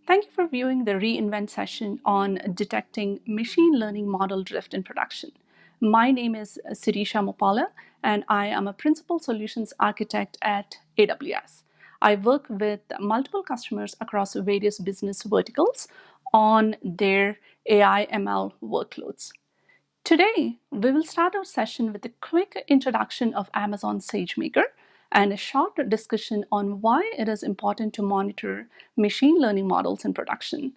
Thank you for viewing the reInvent session on detecting machine learning model drift in production. My name is Sirisha Mopala, and I am a Principal Solutions Architect at AWS. I work with multiple customers across various business verticals on their AI ML workloads. Today, we will start our session with a quick introduction of Amazon SageMaker and a short discussion on why it is important to monitor machine learning models in production.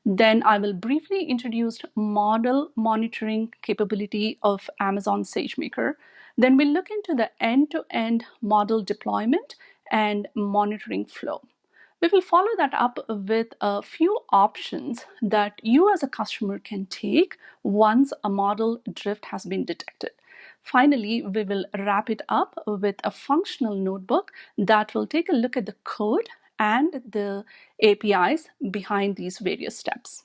Then I will briefly introduce model monitoring capability of Amazon SageMaker. Then we'll look into the end-to-end model deployment and monitoring flow. We will follow that up with a few options that you as a customer can take once a model drift has been detected. Finally, we will wrap it up with a functional notebook that will take a look at the code and the APIs behind these various steps.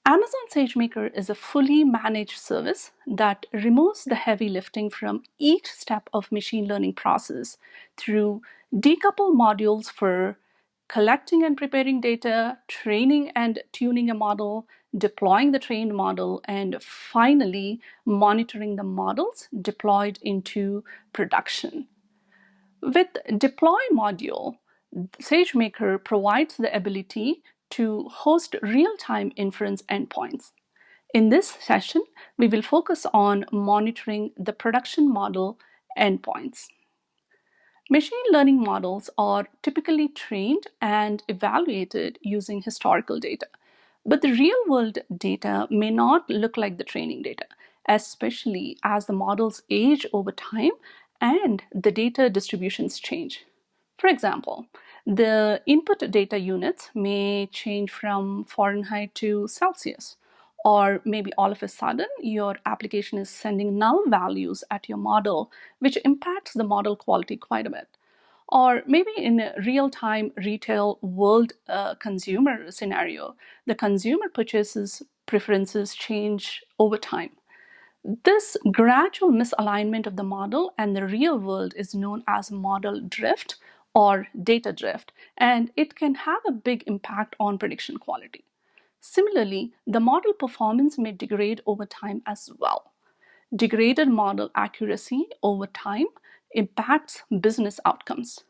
Amazon SageMaker is a fully managed service that removes the heavy lifting from each step of machine learning process through decoupled modules for collecting and preparing data, training and tuning a model, deploying the trained model, and finally monitoring the models deployed into production. With Deploy module, SageMaker provides the ability to host real-time inference endpoints. In this session, we will focus on monitoring the production model endpoints. Machine learning models are typically trained and evaluated using historical data, but the real-world data may not look like the training data, especially as the models age over time and the data distributions change. For example, the input data units may change from Fahrenheit to Celsius, or maybe all of a sudden your application is sending null values at your model, which impacts the model quality quite a bit. Or maybe in a real-time retail world consumer scenario, the consumer purchases preferences change over time. This gradual misalignment of the model and the real world is known as model drift or data drift, and it can have a big impact on prediction quality. Similarly, the model performance may degrade over time as well. Degraded model accuracy over time impacts business outcomes.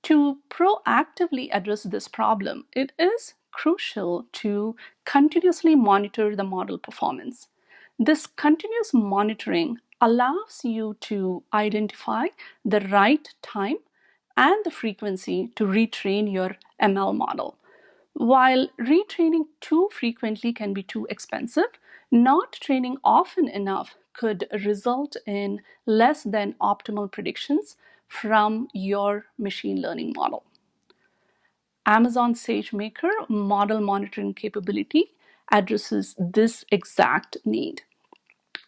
To proactively address this problem, it is crucial to continuously monitor the model performance. This continuous monitoring allows you to identify the right time and the frequency to retrain your ML model. While retraining too frequently can be too expensive, not training often enough could result in less than optimal predictions from your machine learning model. Amazon SageMaker model monitoring capability addresses this exact need.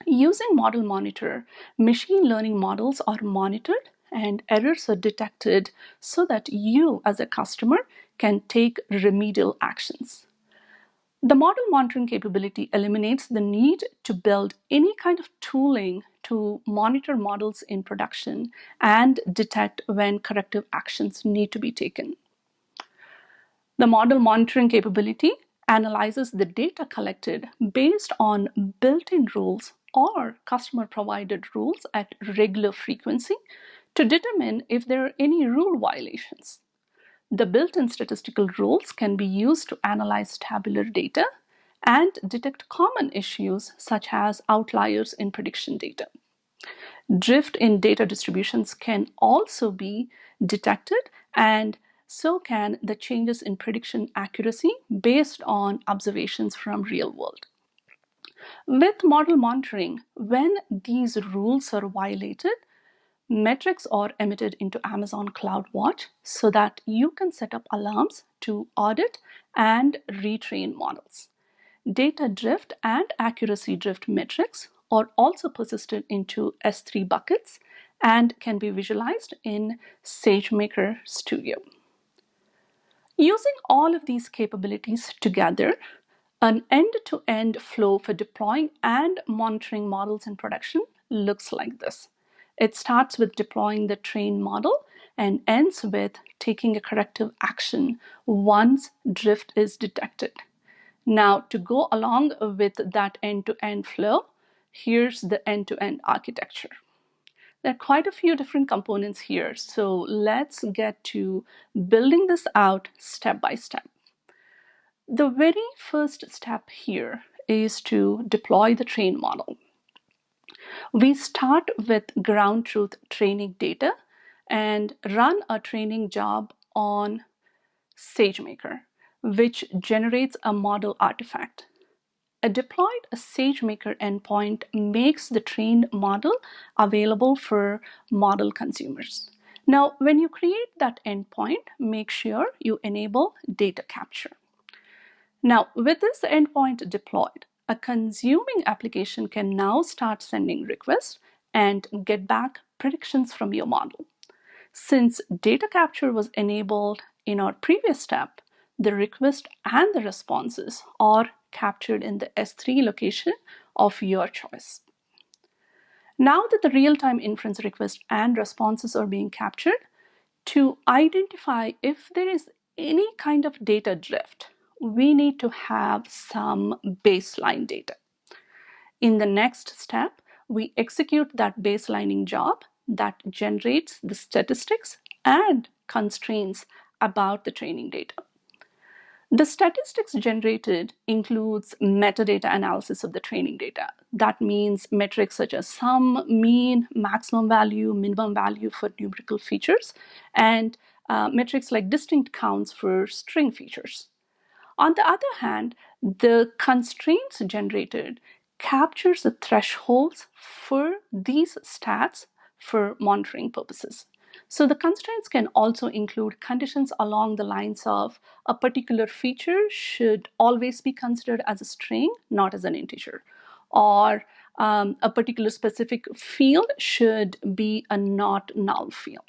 Using Model Monitor, machine learning models are monitored and errors are detected so that you as a customer can take remedial actions. The model monitoring capability eliminates the need to build any kind of tooling to monitor models in production and detect when corrective actions need to be taken. The model monitoring capability analyzes the data collected based on built-in rules or customer-provided rules at regular frequency to determine if there are any rule violations. The built-in statistical rules can be used to analyze tabular data and detect common issues such as outliers in prediction data. Drift in data distributions can also be detected, and so can the changes in prediction accuracy based on observations from real world. With model monitoring, when these rules are violated, metrics are emitted into Amazon CloudWatch so that you can set up alarms to audit and retrain models. Data drift and accuracy drift metrics are also persisted into S3 buckets and can be visualized in SageMaker Studio. Using all of these capabilities together, an end-to-end flow for deploying and monitoring models in production looks like this. It starts with deploying the trained model and ends with taking a corrective action once drift is detected. Now, to go along with that end-to-end flow, here's the end-to-end architecture. There are quite a few different components here, so let's get to building this out step by step. The very first step here is to deploy the train model. We start with ground truth training data and run a training job on SageMaker, which generates a model artifact. A deployed SageMaker endpoint makes the trained model available for model consumers. Now, when you create that endpoint, make sure you enable data capture. Now, with this endpoint deployed, a consuming application can now start sending requests and get back predictions from your model. Since data capture was enabled in our previous step, the request and the responses are captured in the S3 location of your choice. Now that the real-time inference requests and responses are being captured, to identify if there is any kind of data drift, we need to have some baseline data. In the next step, we execute that baselining job that generates the statistics and constraints about the training data. The statistics generated includes metadata analysis of the training data. That means metrics such as sum, mean, maximum value, minimum value for numerical features, and metrics like distinct counts for string features. On the other hand, the constraints generated captures the thresholds for these stats for monitoring purposes. So the constraints can also include conditions along the lines of a particular feature should always be considered as a string, not as an integer, or a particular specific field should be a not null field.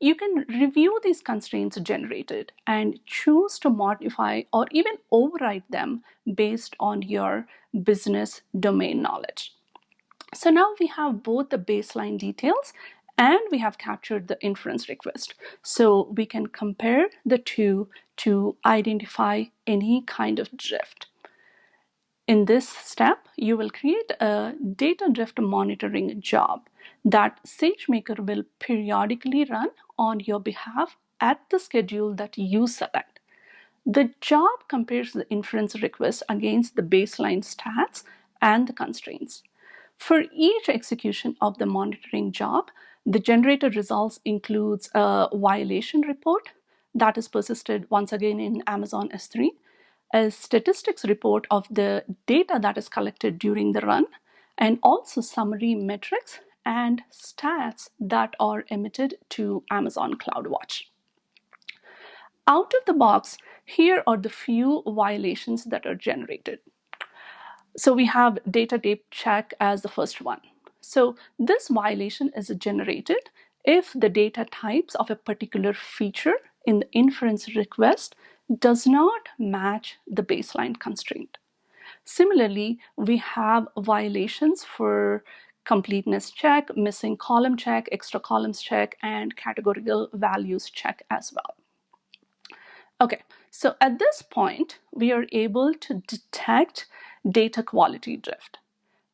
You can review these constraints generated and choose to modify or even override them based on your business domain knowledge. So now we have both the baseline details and we have captured the inference request. So we can compare the two to identify any kind of drift. In this step, you will create a data drift monitoring job that SageMaker will periodically run on your behalf at the schedule that you select. The job compares the inference request against the baseline stats and the constraints. For each execution of the monitoring job, the generated results includes a violation report that is persisted once again in Amazon S3, a statistics report of the data that is collected during the run, and also summary metrics and stats that are emitted to Amazon CloudWatch. Out of the box, here are the few violations that are generated. So we have data type check as the first one. So this violation is generated if the data types of a particular feature in the inference request does not match the baseline constraint. Similarly, we have violations for completeness check, missing column check, extra columns check, and categorical values check as well. Okay, so at this point, we are able to detect data quality drift.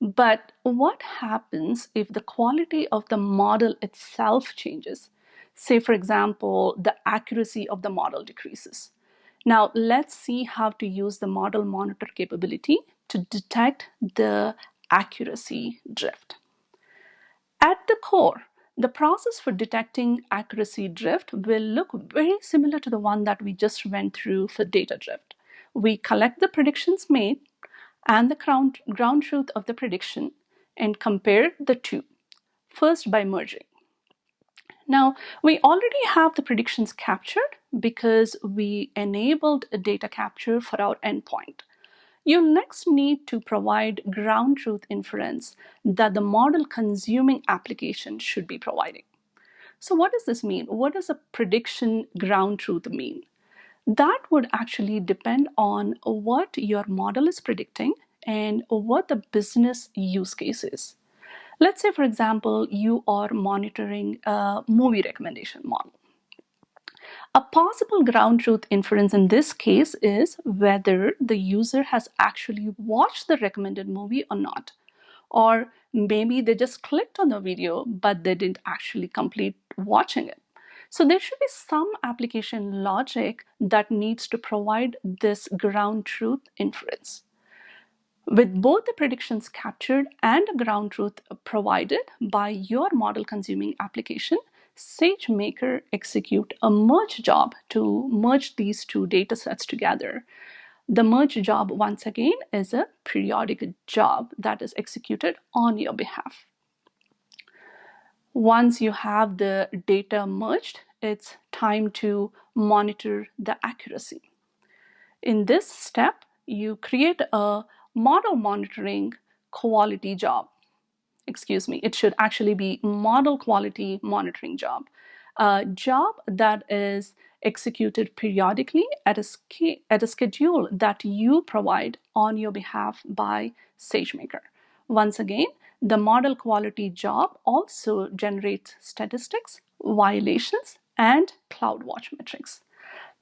But what happens if the quality of the model itself changes? Say, for example, the accuracy of the model decreases. Now, let's see how to use the model monitor capability to detect the accuracy drift. At the core, the process for detecting accuracy drift will look very similar to the one that we just went through for data drift. We collect the predictions made and the ground truth of the prediction and compare the two, first by merging. Now, we already have the predictions captured because we enabled a data capture for our endpoint. You next need to provide ground truth inference that the model consuming application should be providing. So what does this mean? What does a prediction ground truth mean? That would actually depend on what your model is predicting and what the business use case is. Let's say, for example, you are monitoring a movie recommendation model. A possible ground truth inference in this case is whether the user has actually watched the recommended movie or not. Or maybe they just clicked on the video, but they didn't actually complete watching it. So there should be some application logic that needs to provide this ground truth inference. With both the predictions captured and a ground truth provided by your model consuming application, SageMaker execute a merge job to merge these two data sets together. The merge job, once again, is a periodic job that is executed on your behalf. Once you have the data merged, it's time to monitor the accuracy. In this step, you create a model monitoring quality job. Excuse me, it should actually be model quality monitoring job. A job that is executed periodically at a schedule that you provide on your behalf by SageMaker. Once again, the model quality job also generates statistics, violations, and CloudWatch metrics.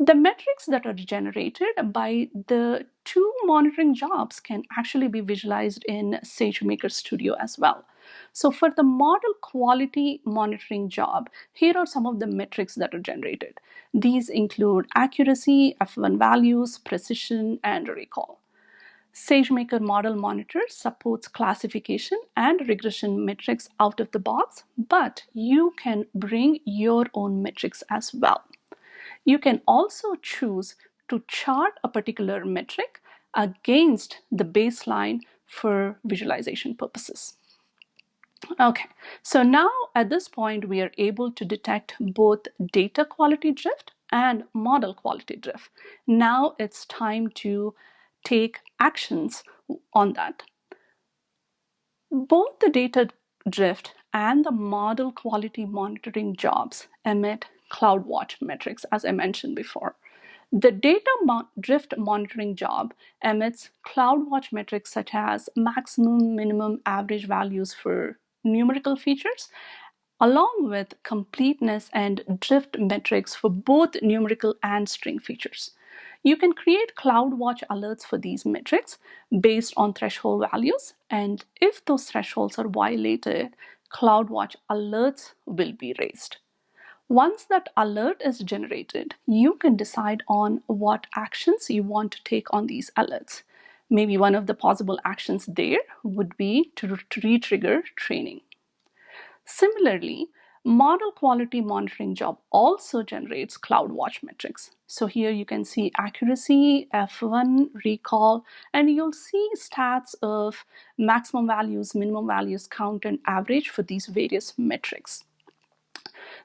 The metrics that are generated by the two monitoring jobs can actually be visualized in SageMaker Studio as well. So for the model quality monitoring job, here are some of the metrics that are generated. These include accuracy, F1 values, precision, and recall. SageMaker Model Monitor supports classification and regression metrics out of the box, but you can bring your own metrics as well. You can also choose to chart a particular metric against the baseline for visualization purposes. Okay, so now at this point, we are able to detect both data quality drift and model quality drift. Now it's time to take actions on that. Both the data drift and the model quality monitoring jobs emit CloudWatch metrics, as I mentioned before. The data drift monitoring job emits CloudWatch metrics such as maximum, minimum, average values for numerical features, along with completeness and drift metrics for both numerical and string features. You can create CloudWatch alerts for these metrics based on threshold values, and if those thresholds are violated, CloudWatch alerts will be raised. Once that alert is generated, you can decide on what actions you want to take on these alerts. Maybe one of the possible actions there would be to re-trigger training. Similarly, model quality monitoring job also generates CloudWatch metrics. So here you can see accuracy, F1, recall, and you'll see stats of maximum values, minimum values, count, and average for these various metrics.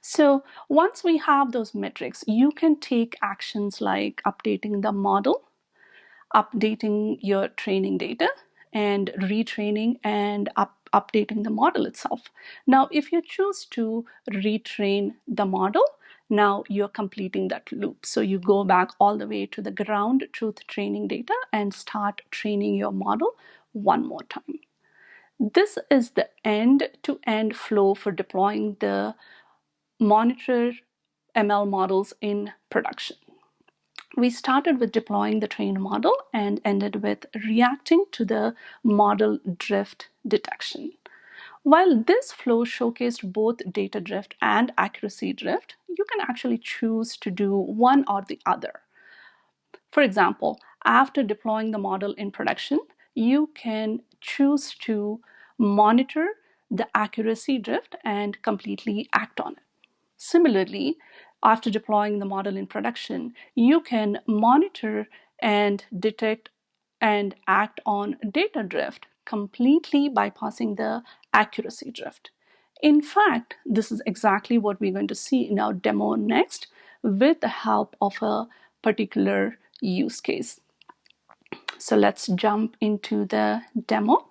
So once we have those metrics, you can take actions like updating the model, updating your training data, and retraining and updating the model itself. Now, if you choose to retrain the model, now you're completing that loop. So you go back all the way to the ground truth training data and start training your model one more time. This is the end-to-end flow for deploying the monitor ML models in production. We started with deploying the trained model and ended with reacting to the model drift detection. While this flow showcased both data drift and accuracy drift, you can actually choose to do one or the other. For example, after deploying the model in production, you can choose to monitor the accuracy drift and completely act on it. Similarly, after deploying the model in production, you can monitor and detect and act on data drift, completely bypassing the accuracy drift. In fact, this is exactly what we're going to see in our demo next with the help of a particular use case. So let's jump into the demo.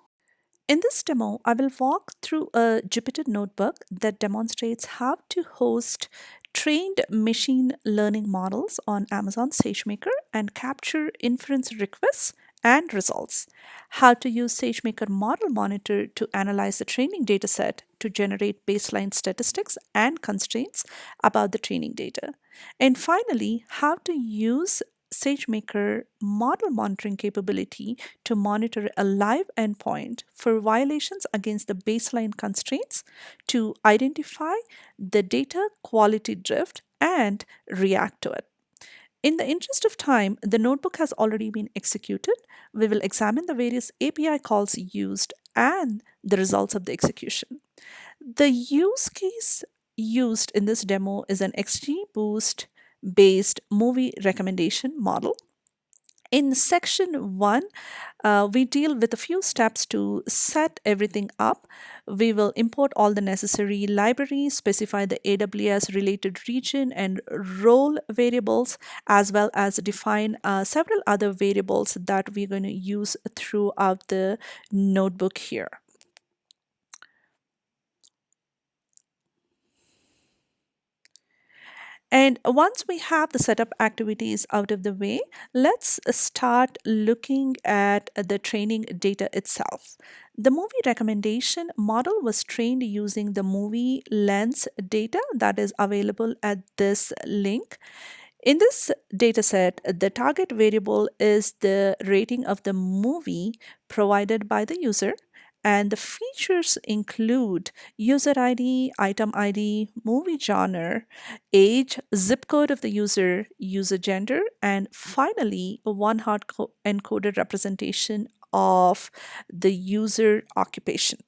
In this demo, I will walk through a Jupyter notebook that demonstrates how to host trained machine learning models on Amazon SageMaker and capture inference requests and results, how to use SageMaker Model Monitor to analyze the training dataset to generate baseline statistics and constraints about the training data, and finally, how to use SageMaker model monitoring capability to monitor a live endpoint for violations against the baseline constraints to identify the data quality drift and react to it. In the interest of time, the notebook has already been executed. We will examine the various API calls used and the results of the execution. The use case used in this demo is an XGBoost based movie recommendation model. In section 1, we deal with a few steps to set everything up. We will import all the necessary libraries, specify the AWS related region and role variables, as well as define several other variables that we're going to use throughout the notebook here. And once we have the setup activities out of the way, let's start looking at the training data itself. The movie recommendation model was trained using the movie lens data that is available at this link. In this dataset, the target variable is the rating of the movie provided by the user, and the features include user ID, item ID, movie genre, age, zip code of the user, user gender, and finally, a one hard encoded representation of the user occupation.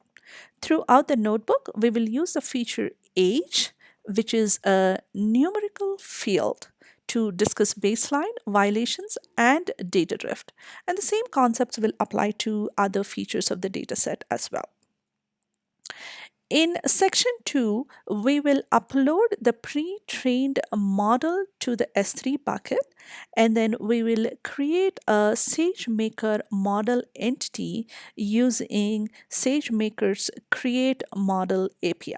Throughout the notebook, we will use the feature age, which is a numerical field to discuss baseline, violations, and data drift. And the same concepts will apply to other features of the dataset as well. In section 2, we will upload the pre-trained model to the S3 bucket, and then we will create a SageMaker model entity using SageMaker's create model API.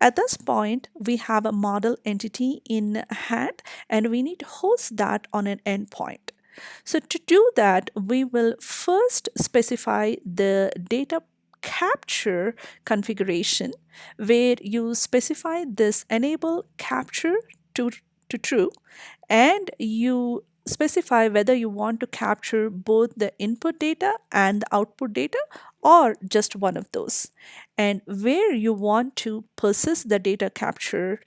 At this point, we have a model entity in hand and we need to host that on an endpoint. So to do that, we will first specify the data capture configuration where you specify this enable capture to, to true, and you specify whether you want to capture both the input data and the output data or just one of those, and where you want to persist the data capture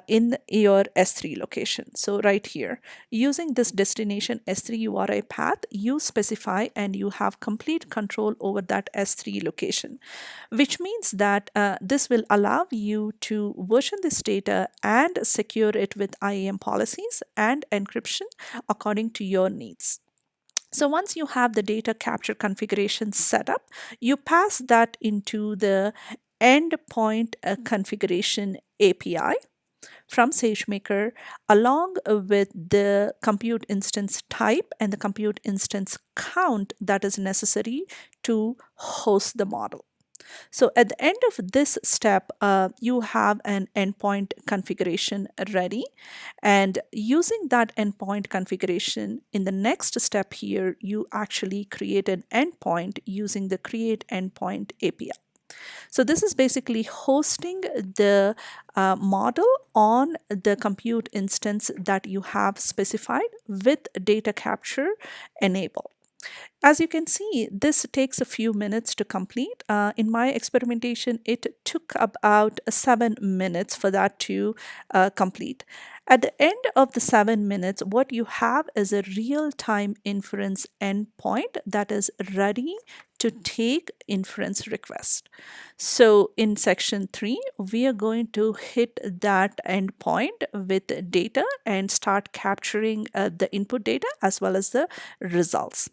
in your S3 location. So right here, using this destination S3 URI path, you specify and you have complete control over that S3 location, which means that this will allow you to version this data and secure it with IAM policies and encryption according to your needs. So once you have the data capture configuration set up, you pass that into the endpoint configuration API from SageMaker along with the compute instance type and the compute instance count that is necessary to host the model. So at the end of this step, you have an endpoint configuration ready. And using that endpoint configuration, in the next step here, you actually create an endpoint using the create endpoint API. So this is basically hosting the model on the compute instance that you have specified with data capture enabled. As you can see, this takes a few minutes to complete. In my experimentation, it took about 7 minutes for that to complete. At the end of the 7 minutes, what you have is a real-time inference endpoint that is ready to take inference request. So in section 3, we are going to hit that endpoint with data and start capturing the input data as well as the results.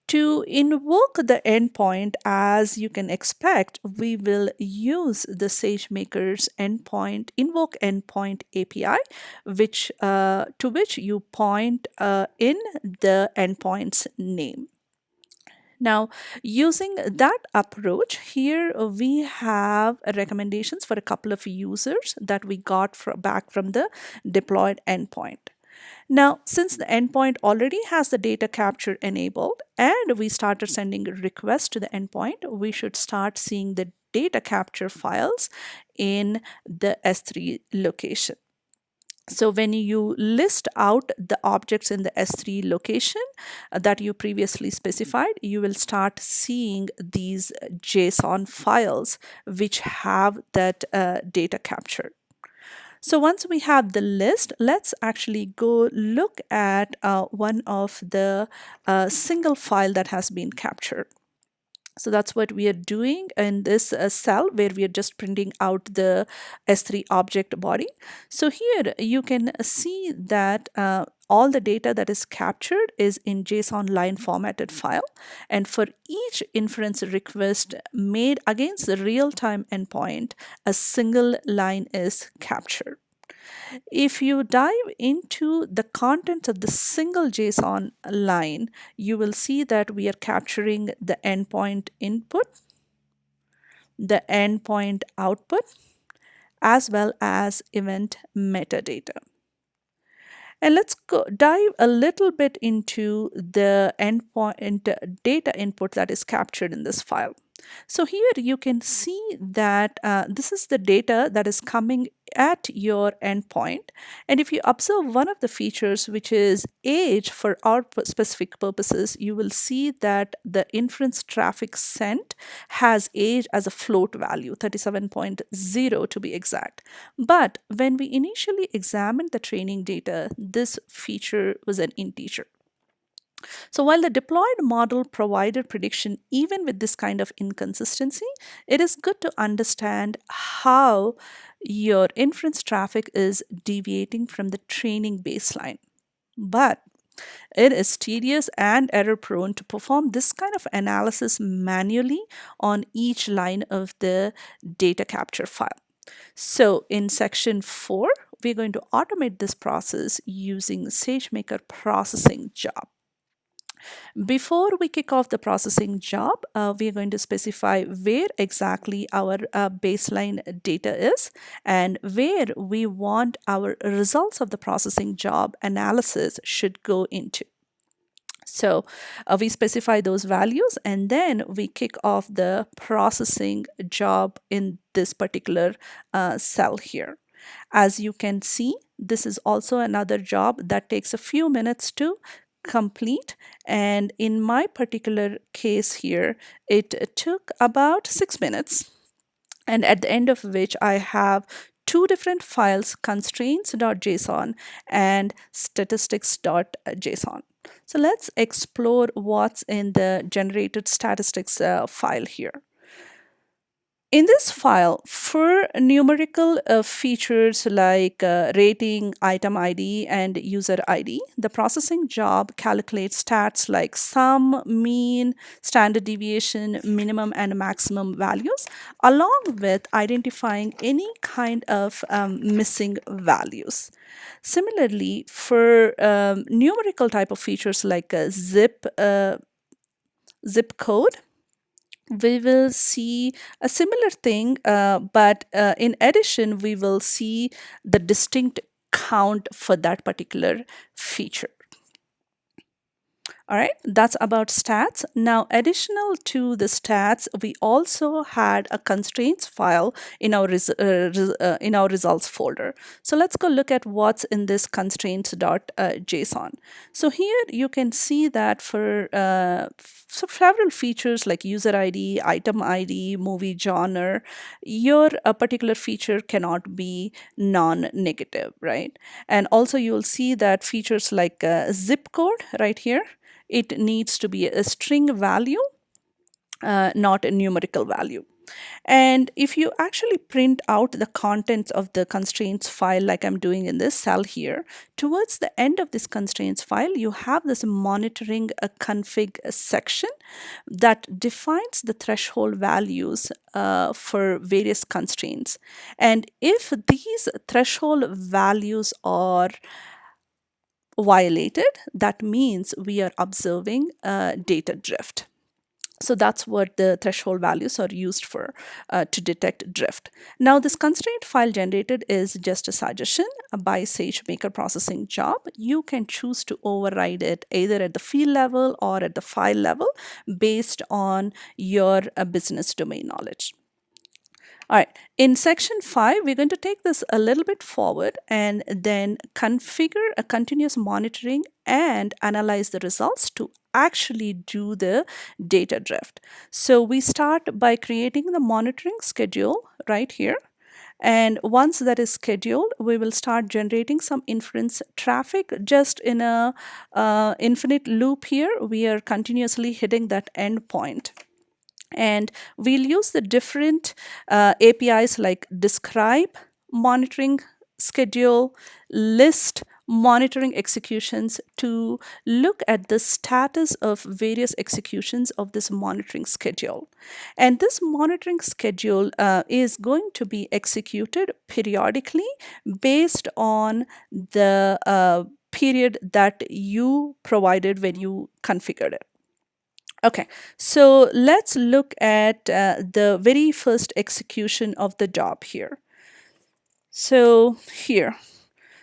To invoke the endpoint, as you can expect, we will use the SageMaker's endpoint invoke endpoint API, which to which you point in the endpoint's name. Now, using that approach, here we have recommendations for a couple of users that we got back from the deployed endpoint. Now, since the endpoint already has the data capture enabled and we started sending requests to the endpoint, we should start seeing the data capture files in the S3 location. So when you list out the objects in the S3 location that you previously specified, you will start seeing these JSON files which have that data captured. So once we have the list, let's actually go look at one of the single file that has been captured. So that's what we are doing in this cell where we are just printing out the S3 object body. So here you can see that all the data that is captured is in JSON line formatted file. And for each inference request made against the real-time endpoint, a single line is captured. If you dive into the contents of the single JSON line, you will see that we are capturing the endpoint input, the endpoint output, as well as event metadata. And let's go dive a little bit into the endpoint data input that is captured in this file. So here you can see that this is the data that is coming at your endpoint. And if you observe one of the features, which is age for our specific purposes, you will see that the inference traffic sent has age as a float value, 37.0 to be exact. But when we initially examined the training data, this feature was an integer. So while the deployed model provided prediction even with this kind of inconsistency, it is good to understand how your inference traffic is deviating from the training baseline. But it is tedious and error prone to perform this kind of analysis manually on each line of the data capture file. So in section 4, we're going to automate this process using SageMaker processing job. Before we kick off the processing job, we are going to specify where exactly our baseline data is and where we want our results of the processing job analysis should go into. So we specify those values and then we kick off the processing job in this particular cell here. As you can see, this is also another job that takes a few minutes to complete. And in my particular case here, it took about 6 minutes. And at the end of which I have two different files, constraints.json and statistics.json. So let's explore what's in the generated statistics file here. In this file, for numerical features like rating, item ID, and user ID, the processing job calculates stats like sum, mean, standard deviation, minimum, and maximum values, along with identifying any kind of missing values. Similarly, for numerical type of features like zip code, we will see a similar thing, but in addition, we will see the distinct count for that particular feature. All right, that's about stats. Now, additional to the stats, we also had a constraints file in our in our results folder. So let's go look at what's in this constraints.json. So here you can see that for several features like user ID, item ID, movie genre, your particular feature cannot be non-negative, right? And also you'll see that features like zip code right here, it needs to be a string value, not a numerical value. And if you actually print out the contents of the constraints file, like I'm doing in this cell here, towards the end of this constraints file, you have this monitoring config section that defines the threshold values for various constraints. And if these threshold values are violated, that means we are observing data drift. So that's what the threshold values are used for to detect drift. Now, this constraint file generated is just a suggestion by SageMaker processing job. You can choose to override it either at the field level or at the file level based on your business domain knowledge. All right, in section 5, we're going to take this a little bit forward and then configure a continuous monitoring and analyze the results to actually do the data drift. So we start by creating the monitoring schedule right here. And once that is scheduled, we will start generating some inference traffic just in a infinite loop here. We are continuously hitting that endpoint. And we'll use the different APIs like describe, monitoring, schedule, list, monitoring executions to look at the status of various executions of this monitoring schedule. And this monitoring schedule is going to be executed periodically based on the period that you provided when you configured it. Okay, so let's look at the very first execution of the job here. So here,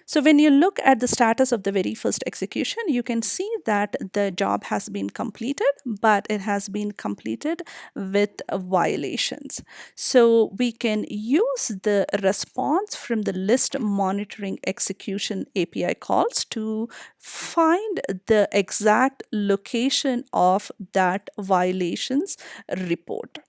so when you look at the status of the very first execution, you can see that the job has been completed, but it has been completed with violations. So we can use the response from the list monitoring execution API calls to find the exact location of that violations report.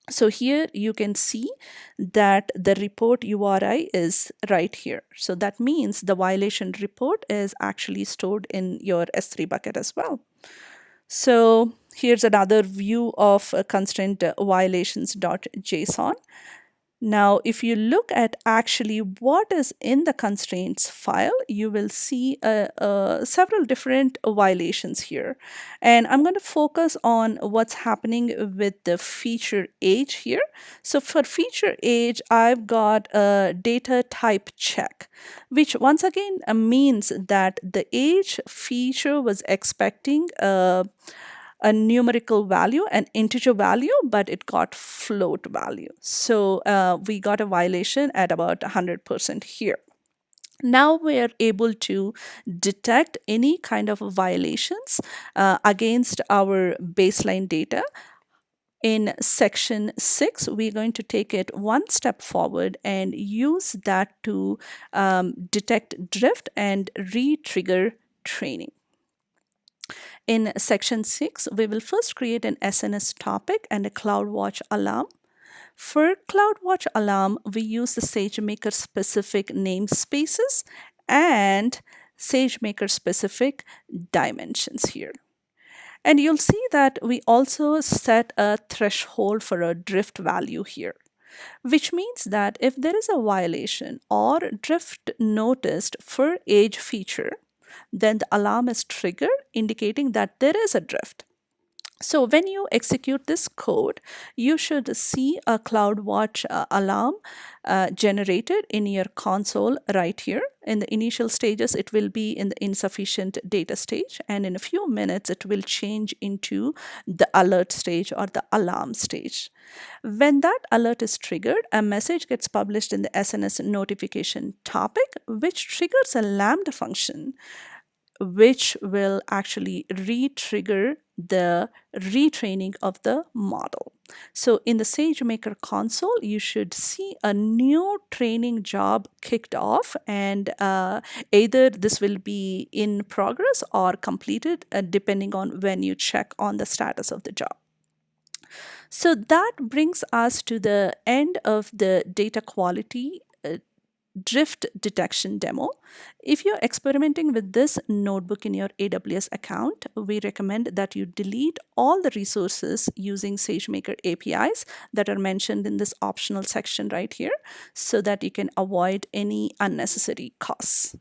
So here you can see that the report URI is right here. So that means the violation report is actually stored in your S3 bucket as well. So here's another view of constraint violations.json. Now, if you look at actually what is in the constraints file, you will see several different violations here. And I'm going to focus on what's happening with the feature age here. So for feature age, I've got a data type check, which once again means that the age feature was expecting a numerical value, an integer value, but it got float value. So we got a violation at about 100% here. Now we are able to detect any kind of violations against our baseline data. In section 6, we're going to take it one step forward and use that to detect drift and re-trigger training. In section 6, we will first create an SNS topic and a CloudWatch alarm. For CloudWatch alarm, we use the SageMaker specific namespaces and SageMaker specific dimensions here. And you'll see that we also set a threshold for a drift value here, which means that if there is a violation or drift noticed for age feature, then the alarm is triggered, indicating that there is a drift. So when you execute this code, you should see a CloudWatch alarm generated in your console right here. In the initial stages, it will be in the insufficient data stage, and in a few minutes, it will change into the alert stage or the alarm stage. When that alert is triggered, a message gets published in the SNS notification topic, which triggers a Lambda function which will actually re-trigger the retraining of the model. So in the SageMaker console, you should see a new training job kicked off, and either this will be in progress or completed depending on when you check on the status of the job. So that brings us to the end of the data quality drift detection demo. If you're experimenting with this notebook in your AWS account, we recommend that you delete all the resources using SageMaker APIs that are mentioned in this optional section right here so that you can avoid any unnecessary costs.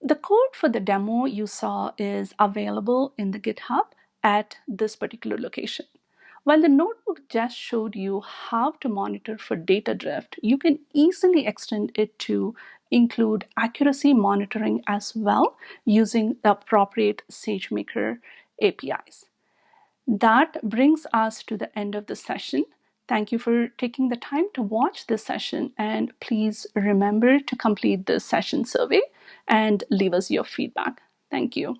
The code for the demo you saw is available in the GitHub at this particular location. While the notebook just showed you how to monitor for data drift, you can easily extend it to include accuracy monitoring as well using the appropriate SageMaker APIs. That brings us to the end of the session. Thank you for taking the time to watch this session, and please remember to complete the session survey and leave us your feedback. Thank you.